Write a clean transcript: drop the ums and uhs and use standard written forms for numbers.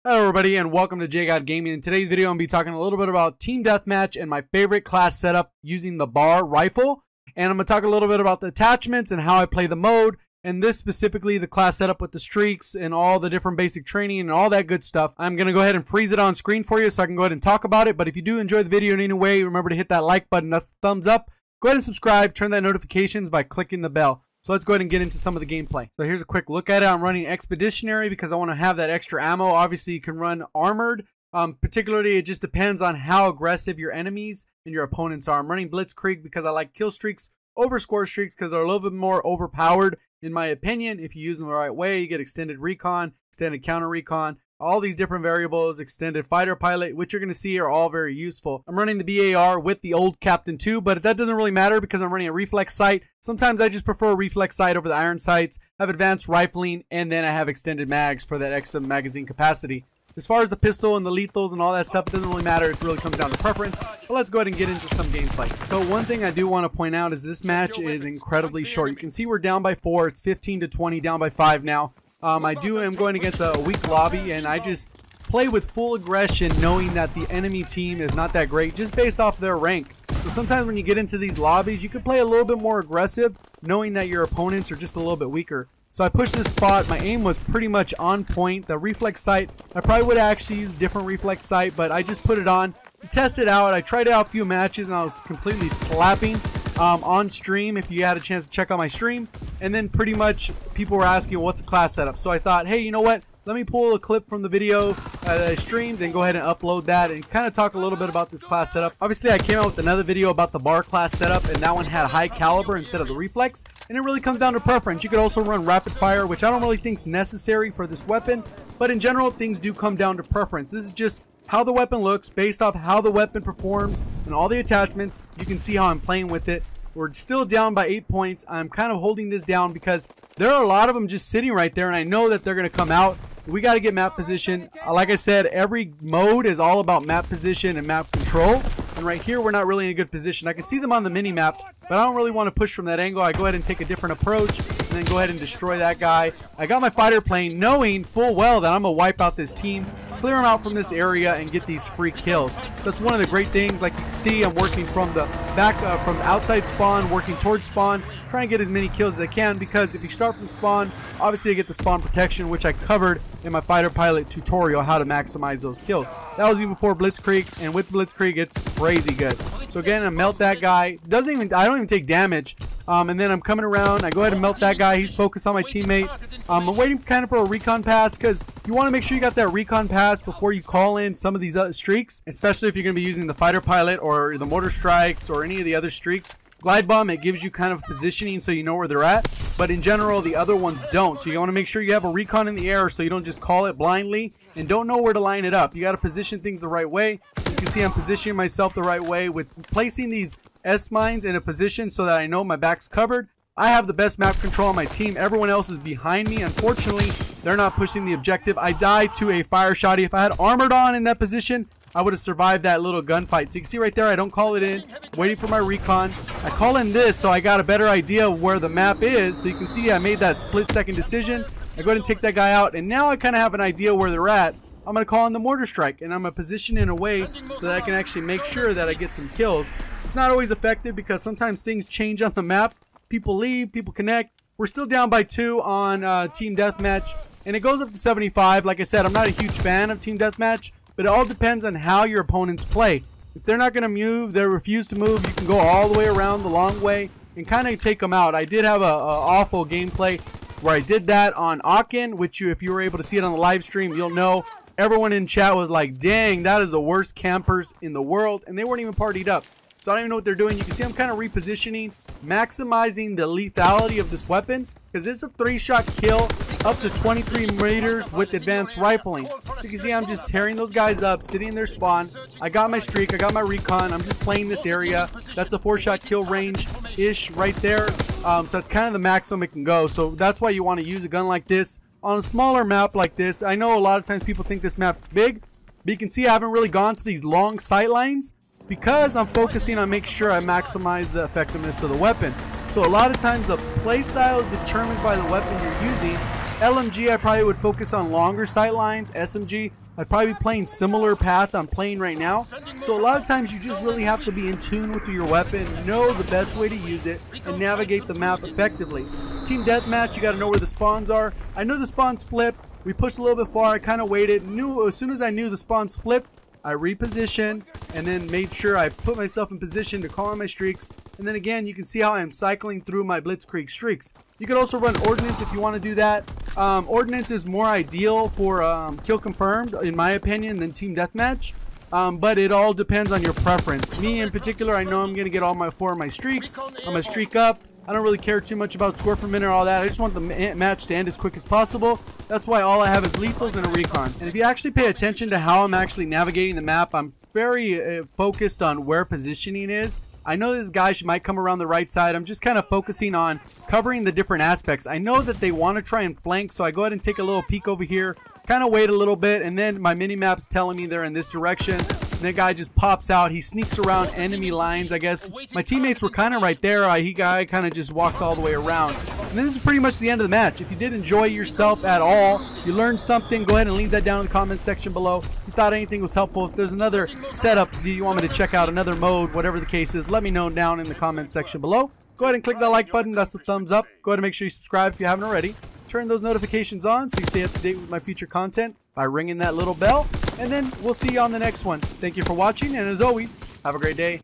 Hello everybody and welcome to JGod Gaming. In today's video I'm going to be talking a little bit about Team Deathmatch and my favorite class setup using the bar rifle. And I'm going to talk a little bit about the attachments and how I play the mode. And this specifically the class setup with the streaks and all the different basic training and all that good stuff. I'm going to go ahead and freeze it on screen for you so I can go ahead and talk about it. But if you do enjoy the video in any way, remember to hit that like button, that's the thumbs up. Go ahead and subscribe, turn that notifications by clicking the bell. So let's go ahead and get into some of the gameplay. So here's a quick look at it. I'm running Expeditionary because I want to have that extra ammo. Obviously you can run Armored. Particularly it just depends on how aggressive your enemies and your opponents are. I'm running Blitzkrieg because I like kill streaks over score streaks because they're a little bit more overpowered in my opinion. If you use them the right way, you get extended recon, extended counter recon, all these different variables, extended fighter pilot, which you're going to see are all very useful. I'm running the BAR with the old Captain 2, but that doesn't really matter because I'm running a reflex sight. Sometimes I just prefer a reflex sight over the iron sights, have advanced rifling, and then I have extended mags for that extra magazine capacity. As far as the pistol and the lethals and all that stuff, it doesn't really matter. It really comes down to preference. But let's go ahead and get into some gameplay. So one thing I do want to point out is this match is incredibly short. You can see we're down by 4. It's 15 to 20, down by 5 now. I'm going against a weak lobby, and I just play with full aggression knowing that the enemy team is not that great just based off their rank. So sometimes when you get into these lobbies, you can play a little bit more aggressive knowing that your opponents are just a little bit weaker. So I pushed this spot. My aim was pretty much on point. The reflex sight, I probably would have actually used different reflex sight, but I just put it on to test it out. I tried it out a few matches and I was completely slapping on stream if you had a chance to check out my stream. And then pretty much people were asking what's the class setup. So I thought, hey, you know what? Let me pull a clip from the video that I streamed, then go ahead and upload that and kind of talk a little bit about this class setup. Obviously, I came out with another video about the bar class setup, and that one had high caliber instead of the reflex. And it really comes down to preference. You could also run rapid fire, which I don't really think is necessary for this weapon. But in general, things do come down to preference. This is just how the weapon looks based off how the weapon performs and all the attachments. You can see how I'm playing with it. We're still down by 8 points. I'm kind of holding this down because there are a lot of them just sitting right there, and I know that they're going to come out. We got to get map position. Like I said, every mode is all about map position and map control. And right here, we're not really in a good position. I can see them on the mini map, but I don't really want to push from that angle. I go ahead and take a different approach and then go ahead and destroy that guy. I got my fighter plane knowing full well that I'm going to wipe out this team, clear them out from this area, and get these free kills. So that's one of the great things. Like you can see, I'm working from the back, from outside spawn, working towards spawn, trying to get as many kills as I can, because if you start from spawn, obviously you get the spawn protection, which I covered in my fighter pilot tutorial, how to maximize those kills. That was even before Blitzkrieg, and with Blitzkrieg, it's crazy good. So again, I melt that guy. I don't even take damage. And then I'm coming around. I go ahead and melt that guy. He's focused on my teammate. I'm waiting kind of for a recon pass because you want to make sure you got that recon pass before you call in some of these other streaks, especially if you're going to be using the fighter pilot or the mortar strikes or any of the other streaks. Glide bomb, it gives you kind of positioning so you know where they're at, but in general the other ones don't. So you want to make sure you have a recon in the air so you don't just call it blindly and don't know where to line it up. You got to position things the right way. You can see I'm positioning myself the right way with placing these S-mines in a position so that I know my back's covered. I have the best map control on my team. Everyone else is behind me. Unfortunately, they're not pushing the objective. I died to a fire shotty. If I had armored on in that position, I would have survived that little gunfight. So you can see right there, I don't call it in, waiting for my recon. I call in this so I got a better idea of where the map is. So you can see I made that split-second decision. I go ahead and take that guy out, and now I kind of have an idea where they're at. I'm going to call in the mortar strike, and I'm going to position in a way so that I can actually make sure that I get some kills. It's not always effective because sometimes things change on the map. People leave, people connect. We're still down by 2 on Team Deathmatch, and it goes up to 75. Like I said, I'm not a huge fan of Team Deathmatch, but it all depends on how your opponents play. If they're not going to move, they refuse to move, you can go all the way around the long way and kind of take them out. I did have a awful gameplay where I did that on Aachen, which if you were able to see it on the live stream, you'll know. Everyone in chat was like, dang, that is the worst campers in the world, and they weren't even partied up. So I don't even know what they're doing. You can see I'm kind of repositioning, maximizing the lethality of this weapon, because it's a 3-shot kill up to 23 meters with advanced rifling. So you can see I'm just tearing those guys up, sitting in their spawn. I got my streak, I got my recon, I'm just playing this area. That's a 4-shot kill range-ish right there. So it's kind of the maximum it can go. So that's why you want to use a gun like this on a smaller map like this. I know a lot of times people think this map's big, but you can see I haven't really gone to these long sight lines because I'm focusing on making sure I maximize the effectiveness of the weapon. So a lot of times the play style is determined by the weapon you're using, LMG, I probably would focus on longer sight lines. SMG, I'd probably be playing similar path I'm playing right now. So a lot of times you just really have to be in tune with your weapon, know the best way to use it, and navigate the map effectively. Team Deathmatch, you got to know where the spawns are. I know the spawns flip. We pushed a little bit far. I kind of waited. As soon as I knew the spawns flipped, I repositioned and then made sure I put myself in position to call on my streaks. And then again, you can see how I'm cycling through my Blitzkrieg streaks. You could also run Ordnance if you want to do that. Ordnance is more ideal for kill confirmed, in my opinion, than Team Deathmatch. But it all depends on your preference. Me in particular, I know I'm going to get all my 4 of my streaks. I'm going to streak up. I don't really care too much about score per minute or all that. I just want the match to end as quick as possible. That's why all I have is lethals and a recon. And if you actually pay attention to how I'm actually navigating the map, I'm very focused on where positioning is. I know this guy might come around the right side. I'm just kind of focusing on covering the different aspects. I know that they want to try and flank, so I go ahead and take a little peek over here, kind of wait a little bit, and then my mini-map's telling me they're in this direction. And that guy just pops out. He sneaks around enemy lines, I guess. My teammates were kind of right there. Guy kind of just walked all the way around. And this is pretty much the end of the match. If you did enjoy yourself at all, you learned something, go ahead and leave that down in the comment section below. If you thought anything was helpful, if there's another setup that you want me to check out, another mode, whatever the case is, let me know down in the comment section below. Go ahead and click that like button. That's the thumbs up. Go ahead and make sure you subscribe if you haven't already. Turn those notifications on so you stay up to date with my future content by ringing that little bell. And then we'll see you on the next one. Thank you for watching, and as always, have a great day.